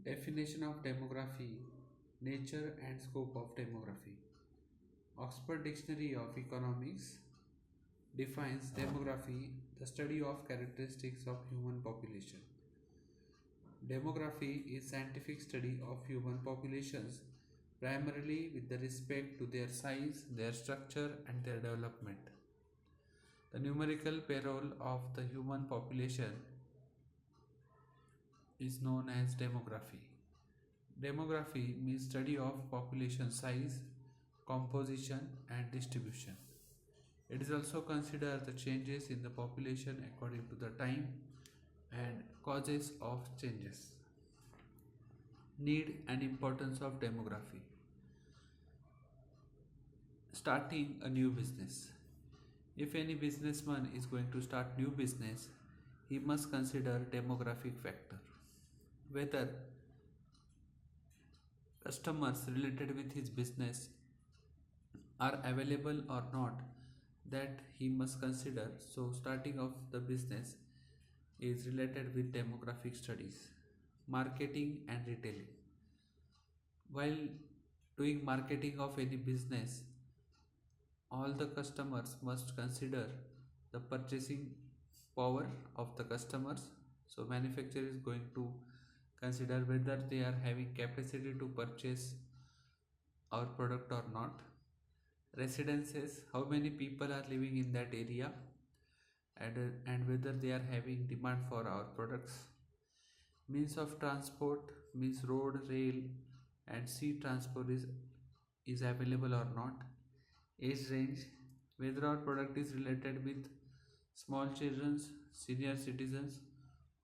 Definition of demography, nature and scope of demography. Oxford Dictionary of Economics defines demography the study of characteristics of human population. Demography is scientific study of human populations primarily with the respect to their size, their structure and their development. The numerical payroll of the human population is known as demography. Demography means study of population size, composition and distribution. It is also considered the changes in the population according to the time and causes of changes. Need and importance of demography. Starting a new business. If any businessman is going to start new business, he must consider demographic factor. Whether customers related with his business are available or not, that he must consider. So starting of the business is related with demographic studies. Marketing and retailing. While doing marketing of any business, all the customers must consider the purchasing power of the customers. So manufacturer is going to consider whether they are having capacity to purchase our product or not. Residences, how many people are living in that area, and whether they are having demand for our products. Means of transport means road, rail and sea transport is available or not. Age range, whether our product is related with small children, senior citizens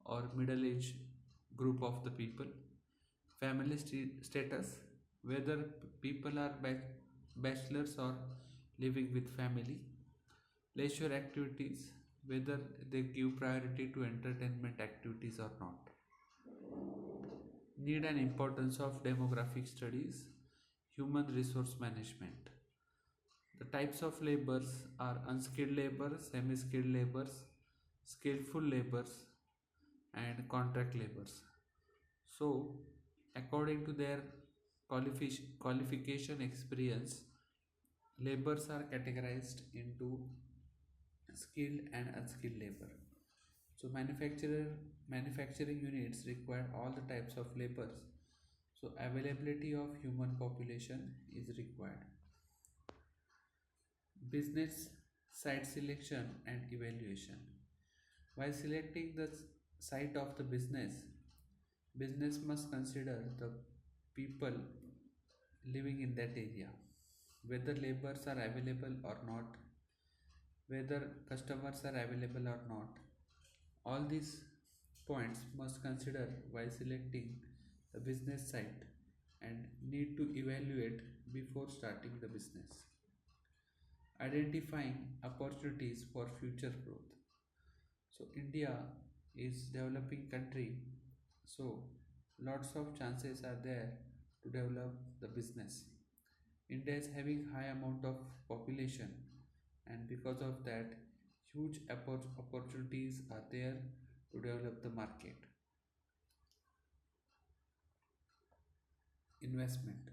or middle age group of the people. Family status, whether people are bachelors or living with family. Leisure activities, whether they give priority to entertainment activities or not. Need and importance of demographic studies. Human resource management. The types of labors are unskilled labor, semi-skilled labors, skillful labors and contract labors. So according to their qualification experience, labors are categorized into skilled and unskilled labor. So manufacturing units require all the types of labors. So availability of human population is required. Business site selection and evaluation. While selecting the site of the business must consider the people living in that area, whether laborers are available or not, whether customers are available or not. All these points must consider while selecting the business site and need to evaluate before starting the business. Identifying opportunities for future growth. So India is developing country, so lots of chances are there to develop the business. India is having high amount of population and because of that huge opportunities are there to develop the market. Investment.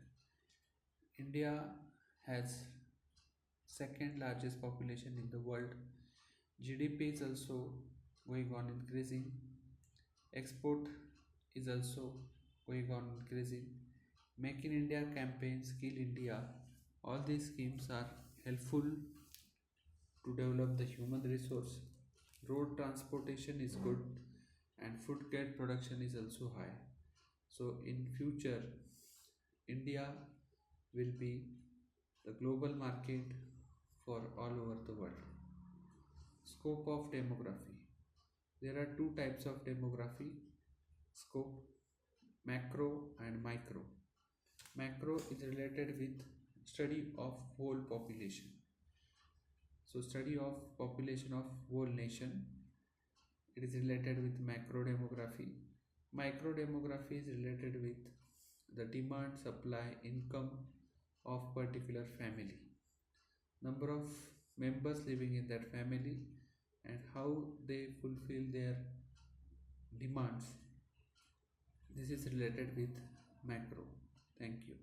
India has second largest population in the world. GDP is also going on increasing. Export is also going on increasing. Make in India campaign, Skill India, all these schemes are helpful to develop the human resource. Road transportation is good and food grain production is also high. So in future, India will be the global market for all over the world. Scope of demography. There are two types of demography scope, macro and micro. Macro is related with study of whole population. So study of population of whole nation, it is related with macro demography. Micro demography is related with the demand, supply, income of particular family, number of members living in that family and how they fulfill their demands. This is related with macro. Thank you.